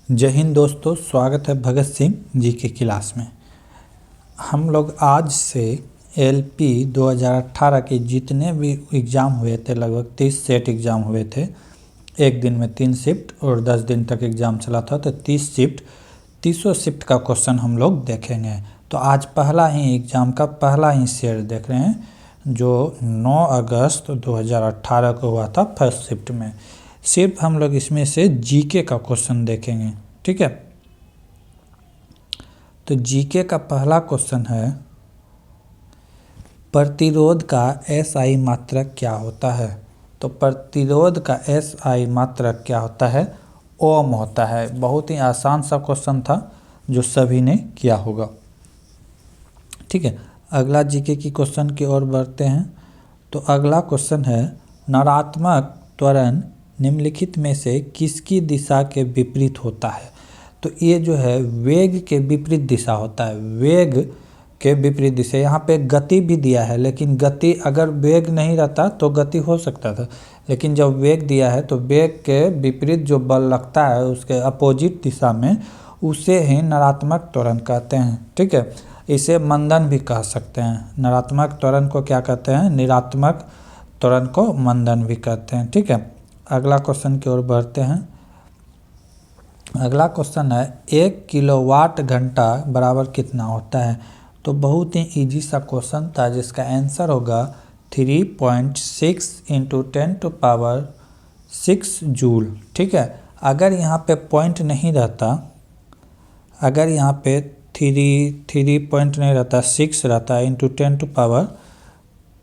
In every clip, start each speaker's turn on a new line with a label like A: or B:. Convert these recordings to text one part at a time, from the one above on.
A: जय हिंद दोस्तों, स्वागत है भगत सिंह जी की क्लास में। हम लोग आज से एलपी 2018 के जितने भी एग्ज़ाम हुए थे, लगभग 30 सेट एग्ज़ाम हुए थे। एक दिन में 3 शिफ्ट और 10 दिन तक एग्ज़ाम चला था, तो 30 शिफ्ट 30 शिफ्ट का क्वेश्चन हम लोग देखेंगे। तो आज पहला ही एग्ज़ाम का पहला ही शेयर देख रहे हैं, जो 9 अगस्त 2018 को हुआ था फर्स्ट शिफ्ट में। सिर्फ हम लोग इसमें से जीके का क्वेश्चन देखेंगे, ठीक है। तो जीके का पहला क्वेश्चन है, प्रतिरोध का एसआई मात्रक क्या होता है। तो प्रतिरोध का एसआई मात्रक क्या होता है, ओम होता है। बहुत ही आसान सा क्वेश्चन था जो सभी ने किया होगा, ठीक है। अगला जीके की क्वेश्चन की ओर बढ़ते हैं। तो अगला क्वेश्चन है, नकारात्मक त्वरण निम्नलिखित में से किसकी दिशा के विपरीत होता है। तो ये जो है वेग के विपरीत दिशा होता है, वेग के विपरीत दिशा। यहाँ पे गति भी दिया है, लेकिन गति अगर वेग नहीं रहता तो गति हो सकता था, लेकिन जब वेग दिया है तो वेग के विपरीत जो बल लगता है उसके अपोजिट दिशा में, उसे ही नकारात्मक त्वरण कहते हैं, ठीक है। इसे मंदन भी कह सकते हैं। नकारात्मक त्वरण को क्या कहते हैं, ऋणात्मक त्वरण को मंदन भी कहते हैं, ठीक है। अगला क्वेश्चन की ओर बढ़ते हैं। अगला क्वेश्चन है, 1 किलोवाट घंटा बराबर कितना होता है। तो बहुत ही इजी सा क्वेश्चन था, जिसका आंसर होगा 3.6 × 10⁻6 जूल, ठीक है। अगर यहाँ पे पॉइंट नहीं रहता, अगर यहाँ पे 3 पॉइंट नहीं रहता, 6 रहता, ×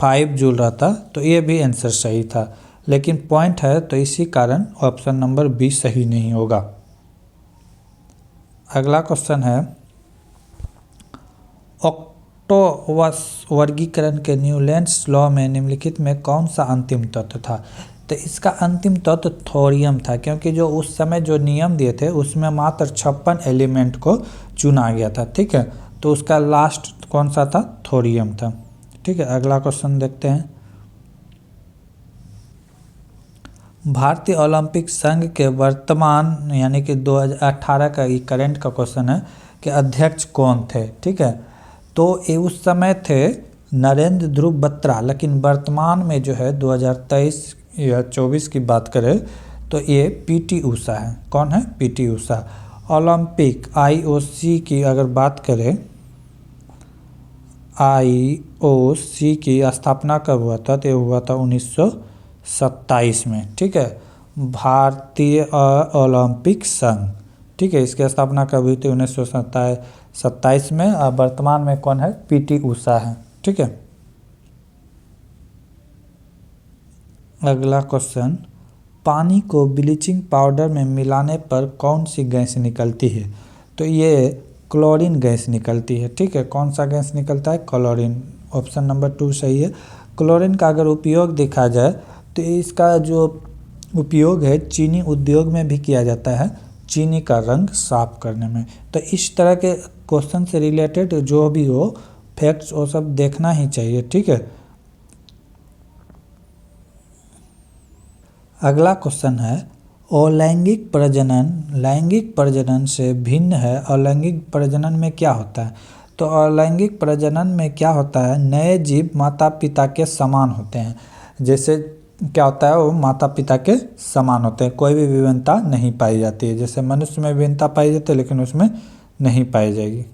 A: 10⁵ जूल रहता, तो ये भी आंसर सही था। लेकिन पॉइंट है, तो इसी कारण ऑप्शन नंबर बी सही नहीं होगा। अगला क्वेश्चन है, ऑक्टोवस वर्गीकरण के न्यूलैंड्स लॉ में निम्नलिखित में कौन सा अंतिम तत्व था। तो इसका अंतिम तत्व थोरियम था, क्योंकि जो उस समय जो नियम दिए थे उसमें मात्र 56 एलिमेंट को चुना गया था, ठीक है। तो उसका लास्ट कौन सा था, थोरियम था, ठीक है। अगला क्वेश्चन देखते हैं। भारतीय ओलंपिक संघ के वर्तमान यानी कि 2018 का ये करंट का क्वेश्चन है कि अध्यक्ष कौन थे, ठीक है। तो ये उस समय थे नरेंद्र ध्रुव बत्रा, लेकिन वर्तमान में जो है 2023 या 24 की बात करें तो ये पीटी उषा है। कौन है, पीटी उषा। ओलंपिक आईओसी की अगर बात करें, आईओसी की स्थापना कब हुआ था, तो ये हुआ था 1927 में, ठीक है। भारतीय ओलंपिक संघ, ठीक है, इसकी स्थापना कब हुई थी, 1927 में। वर्तमान में कौन है, पीटी उषा है, ठीक है। अगला क्वेश्चन, पानी को ब्लीचिंग पाउडर में मिलाने पर कौन सी गैस निकलती है। तो ये क्लोरीन गैस निकलती है, ठीक है। कौन सा गैस निकलता है, क्लोरीन। ऑप्शन नंबर 2 सही है। क्लोरीन का अगर उपयोग देखा जाए तो इसका जो उपयोग है चीनी उद्योग में भी किया जाता है, चीनी का रंग साफ करने में। तो इस तरह के क्वेश्चन से रिलेटेड जो भी हो फैक्ट्स वो सब देखना ही चाहिए, ठीक है। अगला क्वेश्चन है, अलैंगिक प्रजनन लैंगिक प्रजनन से भिन्न है। अलैंगिक प्रजनन में क्या होता है। तो अलैंगिक प्रजनन में क्या होता है, नए जीव माता पिता के समान होते हैं। जैसे क्या होता है, वो माता पिता के समान होते हैं, कोई भी विभिन्नता नहीं पाई जाती है। जैसे मनुष्य में विभिन्नता पाई जाती है, लेकिन उसमें नहीं पाई जाएगी।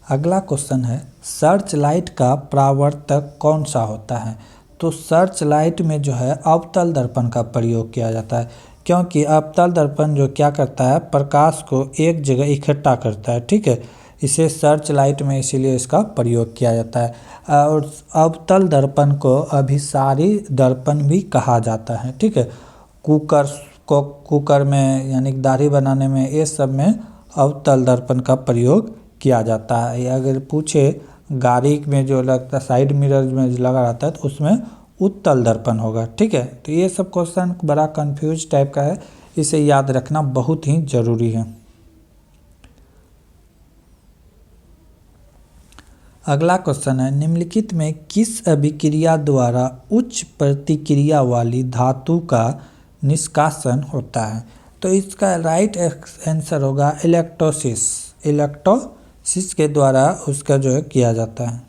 A: अगला क्वेश्चन है, सर्च लाइट का परावर्तक कौन सा होता है। तो सर्च लाइट में जो है अवतल दर्पण का प्रयोग किया जाता है, क्योंकि अवतल दर्पण जो क्या करता है, प्रकाश को एक जगह इकट्ठा करता है, ठीक है। इसे सर्च लाइट में इसीलिए इसका प्रयोग किया जाता है। और अवतल दर्पण को अभिसारी दर्पण भी कहा जाता है, ठीक है। कुकर में यानी दाढ़ी बनाने में, ये सब में अवतल दर्पण का प्रयोग किया जाता है। अगर पूछे गाड़ी में जो लगता है साइड मिरर में लगा रहता है, तो उसमें उत्तल दर्पण होगा, ठीक है। तो ये सब क्वेश्चन बड़ा कंफ्यूज टाइप का है, इसे याद रखना बहुत ही जरूरी है। अगला क्वेश्चन है, निम्नलिखित में किस अभिक्रिया द्वारा उच्च प्रतिक्रिया वाली धातु का निष्कासन होता है। तो इसका राइट आंसर होगा इलेक्ट्रोसिस। इलेक्ट्रोसिस के द्वारा उसका जो है किया जाता है।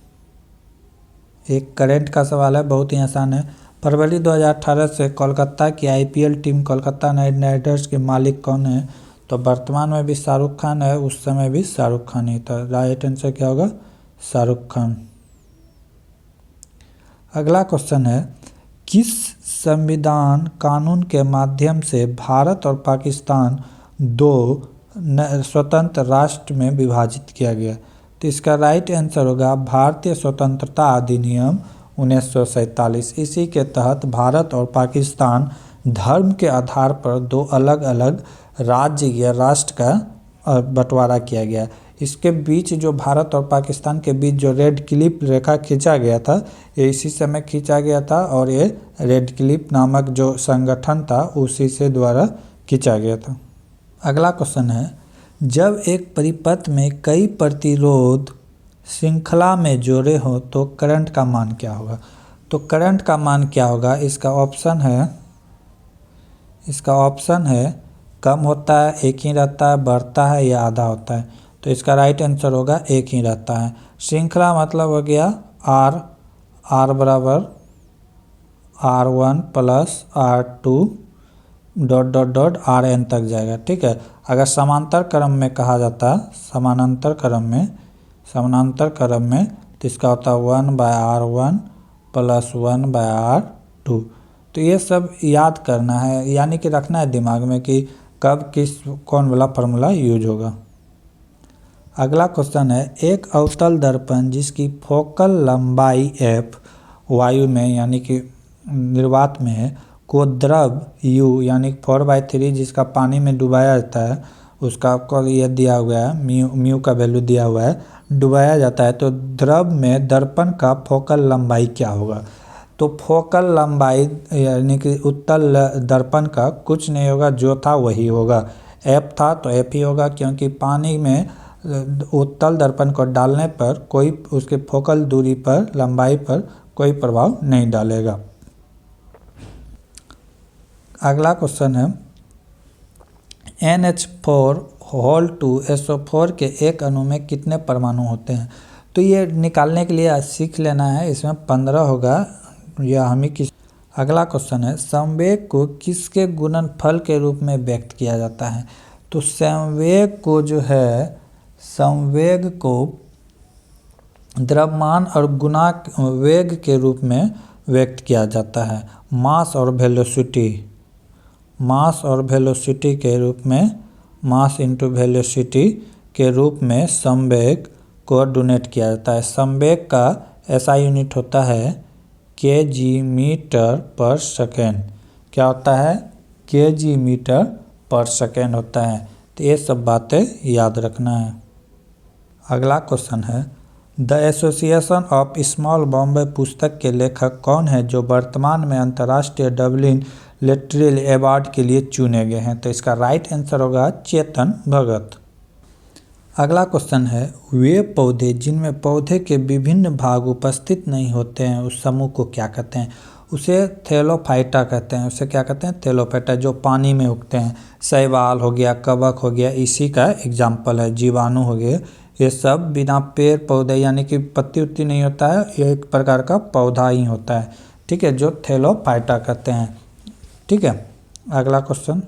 A: एक करंट का सवाल है, बहुत ही आसान है। फरवरी 2018 से कोलकाता की IPL team Kolkata night Riders के मालिक कौन है? तो वर्तमान में भी शाहरुख खान है, उस समय भी शाहरुख खान ही था। राइट आंसर क्या होगा? शाहरुख खान। अगला क्वेश्चन है, किस संविधान कानून के माध्यम से भारत और पाकिस्तान दो स्वतंत्र राष्ट्र में विभाजित किया गया? तो इसका राइट आंसर होगा भारतीय स्वतंत्रता अधिनियम 1947। इसी के तहत भारत और पाकिस्तान धर्म के आधार पर दो अलग अलग राज्य या राष्ट्र का बंटवारा किया गया। इसके बीच जो भारत और पाकिस्तान के बीच जो रेड क्लिफ रेखा खींचा गया था, ये इसी समय खींचा गया था और ये रेड क्लिफ नामक जो संगठन था उसी से द्वारा खींचा गया था। अगला क्वेश्चन है, जब एक परिपथ में कई प्रतिरोध श्रृंखला में जोड़े हो तो करंट का मान क्या होगा? तो करंट का मान क्या होगा? इसका ऑप्शन है कम होता है, एक ही रहता है, बढ़ता है या आधा होता है। तो इसका राइट आंसर होगा एक ही रहता है। श्रृंखला मतलब हो गया R बराबर R1 प्लस R2 Rn तक जाएगा, ठीक है। अगर समांतर क्रम में कहा जाता है, समानांतर क्रम में तो इसका होता है 1/R1 प्लस 1/R2। तो ये सब याद करना है, यानी कि रखना है दिमाग में कि कब कौन वाला फार्मूला यूज होगा। अगला क्वेश्चन है, एक अवतल दर्पण जिसकी फोकल लंबाई f वायु में यानी कि निर्वात में है को द्रव u यानी 4/3 जिसका पानी में डुबाया जाता है, उसका आपको ये दिया हुआ है, म्यू का वैल्यू दिया हुआ है, डुबाया जाता है। तो द्रव में दर्पण का फोकल लंबाई क्या होगा? तो फोकल लंबाई यानी कि उत्तल दर्पण का कुछ नहीं होगा, जो था वही होगा। f था तो f ही होगा, क्योंकि पानी में उत्तल दर्पण को डालने पर कोई उसके फोकल दूरी पर लंबाई पर कोई प्रभाव नहीं डालेगा। अगला क्वेश्चन है, NH4 के एक अणु में कितने परमाणु होते हैं? तो ये निकालने के लिए सीख लेना है, इसमें 15 होगा या हम ही अगला क्वेश्चन है, संवेग को किसके गुणनफल के रूप में व्यक्त किया जाता है? तो संवेग को द्रव्यमान और गुणा वेग के रूप में व्यक्त किया जाता है। मास और वेलोसिटी के रूप में, मास इंटू वेलोसिटी के रूप में संवेग को डोनेट किया जाता है। संवेग का ऐसा यूनिट होता है kg मीटर पर सेकेंड। क्या होता है? kg मीटर पर सेकेंड होता है। तो ये सब बातें याद रखना है। अगला क्वेश्चन है, the association of small Bombay पुस्तक के लेखक कौन है जो वर्तमान में अंतर्राष्ट्रीय डबलिन लिटरेरी अवार्ड के लिए चुने गए हैं? तो इसका राइट आंसर होगा चेतन भगत। अगला क्वेश्चन है, वे पौधे जिनमें पौधे के विभिन्न भाग उपस्थित नहीं होते हैं उस समूह को क्या कहते हैं? उसे थैलोफाइटा कहते हैं। उसे क्या कहते हैं? थैलोफाइटा, जो पानी में उगते हैं। शैवाल हो गया, कवक हो गया, इसी का एग्जाम्पल है। जीवाणु हो गए, ये सब बिना पेड़ पौधे यानी कि पत्ती उत्ती नहीं होता है, ये एक प्रकार का पौधा ही होता है, ठीक है, जो थैलोफाइटा कहते हैं, ठीक है। अगला क्वेश्चन,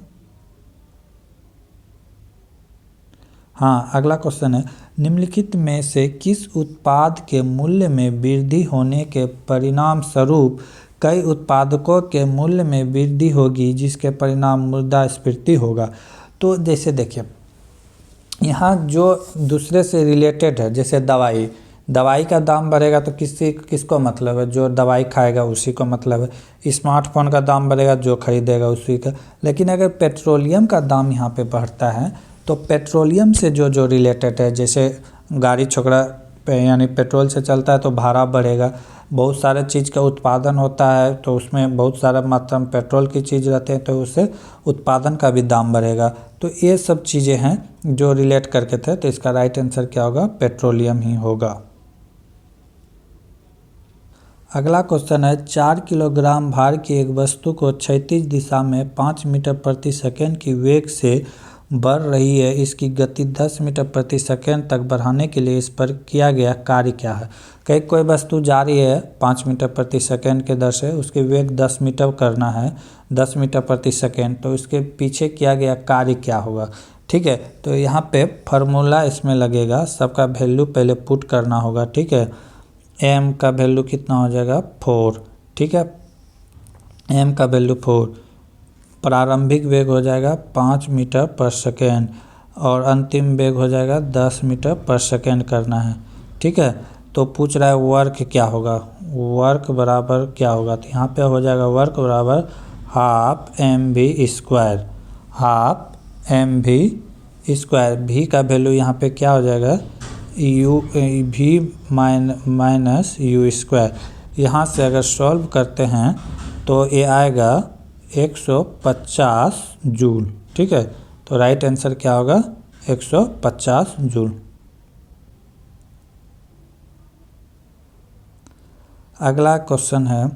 A: अगला क्वेश्चन है, निम्नलिखित में से किस उत्पाद के मूल्य में वृद्धि होने के परिणाम स्वरूप कई उत्पादकों के मूल्य में वृद्धि होगी जिसके परिणाम मुद्रास्फीति होगा? तो जैसे देखिए, यहाँ जो दूसरे से रिलेटेड है, जैसे दवाई का दाम बढ़ेगा तो किसको मतलब है? जो दवाई खाएगा उसी को मतलब है। स्मार्टफोन का दाम बढ़ेगा, जो खरीदेगा उसी का। लेकिन अगर पेट्रोलियम का दाम यहाँ पे बढ़ता है तो पेट्रोलियम से जो रिलेटेड है, जैसे गाड़ी छोकरा यानी पेट्रोल से चलता है तो भाड़ा बढ़ेगा। बहुत सारे चीज़ का उत्पादन होता है तो उसमें बहुत सारा मात्रा में पेट्रोल की चीज़ रहते हैं, तो उससे उत्पादन का भी दाम बढ़ेगा। तो ये सब चीज़ें हैं जो रिलेट करके थे। तो इसका राइट आंसर क्या होगा? पेट्रोलियम ही होगा। अगला क्वेश्चन है 4 किलोग्राम भार की एक वस्तु को क्षैतिज दिशा में 5 मीटर प्रति सेकंड की वेग से बढ़ रही है, इसकी गति 10 मीटर प्रति सेकंड तक बढ़ाने के लिए इस पर किया गया कार्य क्या है। कहीं कोई वस्तु जा रही है 5 मीटर प्रति सेकंड के दर से, उसकी वेग 10 मीटर करना है, 10 मीटर प्रति सेकंड, तो इसके पीछे किया गया कार्य क्या होगा। ठीक है, तो यहाँ पे फार्मूला इसमें लगेगा, सबका वैल्यू पहले पुट करना होगा। ठीक है, एम का वैल्यू कितना हो जाएगा 4। ठीक है, एम का वैल्यू 4, प्रारंभिक वेग हो जाएगा 5 मीटर पर सेकेंड और अंतिम वेग हो जाएगा 10 मीटर पर सेकेंड करना है। ठीक है, तो पूछ रहा है वर्क क्या होगा, वर्क बराबर क्या होगा, तो यहाँ पे हो जाएगा वर्क बराबर half M V square, half M V square. भी का वैल्यू यहाँ पे क्या हो जाएगा यू भी माइनस यू स्क्वायर। यहाँ से अगर सॉल्व करते हैं तो ये आएगा 150 जूल। ठीक है, तो राइट आंसर क्या होगा 150 जूल। अगला क्वेश्चन है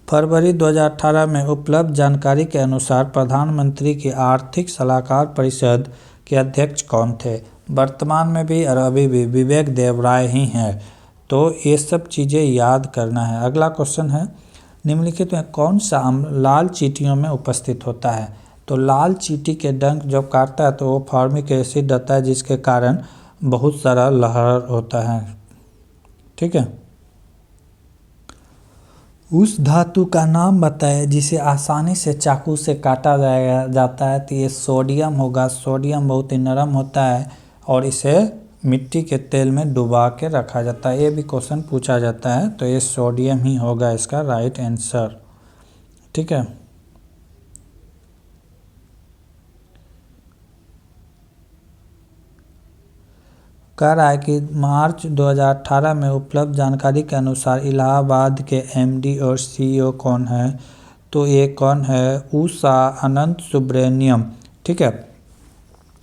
A: फरवरी 2018 में उपलब्ध जानकारी के अनुसार प्रधानमंत्री की आर्थिक सलाहकार परिषद के अध्यक्ष कौन थे। वर्तमान में भी और अभी भी विवेक देवराय ही हैं, तो ये सब चीज़ें याद करना है। अगला क्वेश्चन है निम्नलिखित में कौन सा अम्ल लाल चींटियों में उपस्थित होता है। तो लाल चींटी के डंक जब काटता है तो वो फॉर्मिक एसिड रहता है, जिसके कारण बहुत सारा लहर होता है। ठीक है, उस धातु का नाम बताएं जिसे आसानी से चाकू से काटा जाता है, तो ये सोडियम होगा। सोडियम बहुत ही नरम होता है और इसे मिट्टी के तेल में डुबा के रखा जाता है। ये भी क्वेश्चन पूछा जाता है, तो ये सोडियम ही होगा इसका राइट आंसर। ठीक है, कह रहा है कि मार्च 2018 में उपलब्ध जानकारी के अनुसार इलाहाबाद के एमडी और सीईओ कौन है। तो ये कौन है उषा अनंत सुब्रमण्यम। ठीक है,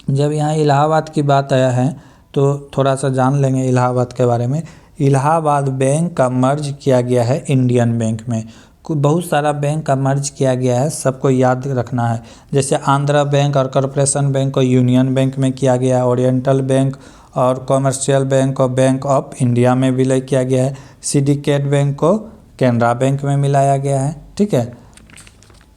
A: जब यहाँ इलाहाबाद की बात आया है तो थोड़ा सा जान लेंगे इलाहाबाद के बारे में। इलाहाबाद बैंक का मर्ज किया गया है इंडियन बैंक में। बहुत सारा बैंक का मर्ज किया गया है, सबको याद रखना है। जैसे आंध्रा बैंक और कॉरपोरेशन बैंक को यूनियन बैंक में किया गया है, ओरिएंटल बैंक और कॉमर्शियल बैंक को बैंक ऑफ इंडिया में विलय किया गया है, सिंडिकेट बैंक को कैनरा बैंक में मिलाया गया है। ठीक है,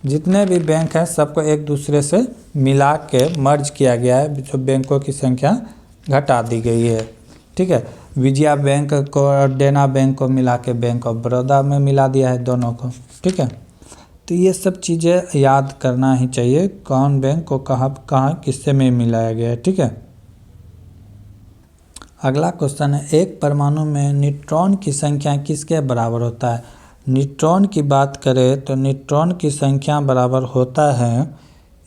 A: जितने भी बैंक हैं सबको एक दूसरे से मिला के मर्ज किया गया है, जो बैंकों की संख्या घटा दी गई है। ठीक है, विजया बैंक को और देना बैंक को मिला के बैंक ऑफ बड़ौदा में मिला दिया है दोनों को। ठीक है, तो ये सब चीज़ें याद करना ही चाहिए, कौन बैंक को कहाँ किससे में मिलाया गया है। ठीक है, अगला क्वेश्चन है एक परमाणु में न्यूट्रॉन की संख्या किसके बराबर होता है। न्यूट्रॉन की बात करें तो न्यूट्रॉन की संख्या बराबर होता है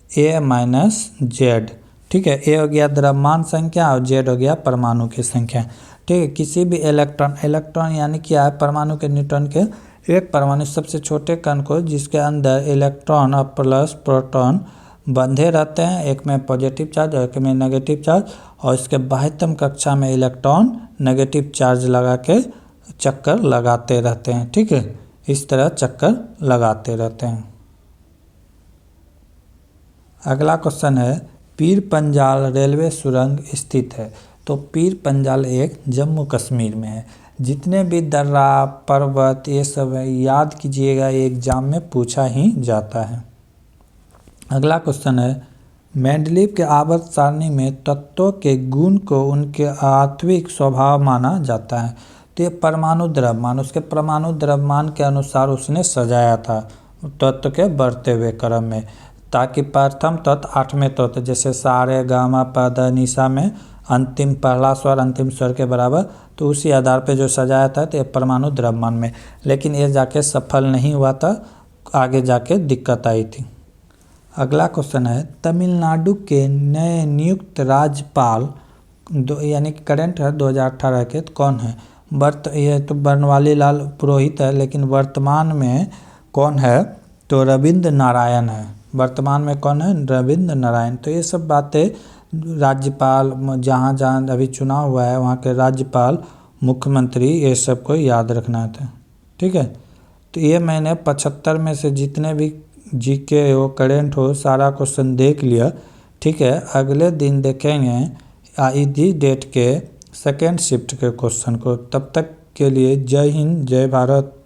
A: ए माइनस जेड। ठीक है, ए हो गया द्रव्यमान संख्या और जेड हो गया परमाणु की संख्या। ठीक है, किसी भी इलेक्ट्रॉन यानी क्या है परमाणु के न्यूट्रॉन के एक परमाणु सबसे छोटे कण को जिसके अंदर इलेक्ट्रॉन और प्लस प्रोटॉन बंधे रहते हैं, एक में पॉजिटिव चार्ज और एक में नेगेटिव चार्ज, और इसके बाह्यतम कक्षा में इलेक्ट्रॉन नेगेटिव चार्ज लगा के चक्कर लगाते रहते हैं। ठीक है, इस तरह चक्कर लगाते रहते हैं। अगला क्वेश्चन है पीर पंजाल रेलवे सुरंग स्थित है। तो पीर पंजाल एक जम्मू कश्मीर में है। जितने भी दर्रा पर्वत ये सब है याद कीजिएगा, एग्जाम में पूछा ही जाता है। अगला क्वेश्चन है मेंडलीव के आवर्त सारणी में तत्वों के गुण को उनके आत्विक स्वभाव माना जाता है। तो ये परमाणु द्रव्यमान, उसके परमाणु द्रव्यमान के अनुसार उसने सजाया था तत्व के बढ़ते हुए क्रम में, ताकि प्रथम तत्व 8वें तत्व जैसे सारे गामा पद निशा में अंतिम पहला स्वर अंतिम स्वर के बराबर, तो उसी आधार पे जो सजाया था तो ये परमाणु द्रव्यमान में, लेकिन ये जाके सफल नहीं हुआ था, आगे जाके दिक्कत आई थी। अगला क्वेश्चन है तमिलनाडु के नए नियुक्त राज्यपाल यानी कि करंट है 2018 के तो कौन है। ये तो बनवाली लाल पुरोहित है, लेकिन वर्तमान में कौन है तो रविंद्र नारायण है। वर्तमान में कौन है रविंद्र नारायण। तो ये सब बातें राज्यपाल जहाँ जहाँ अभी चुनाव हुआ है वहाँ के राज्यपाल मुख्यमंत्री ये सब को याद रखना था। ठीक है। तो ये मैंने 75 में से जितने भी जीके हो, करेंट हो, सारा क्वेश्चन देख लिया। ठीक है, अगले दिन देखेंगे इसी डेट के सेकेंड शिफ्ट के क्वेश्चन को। तब तक के लिए जय हिंद, जय भारत।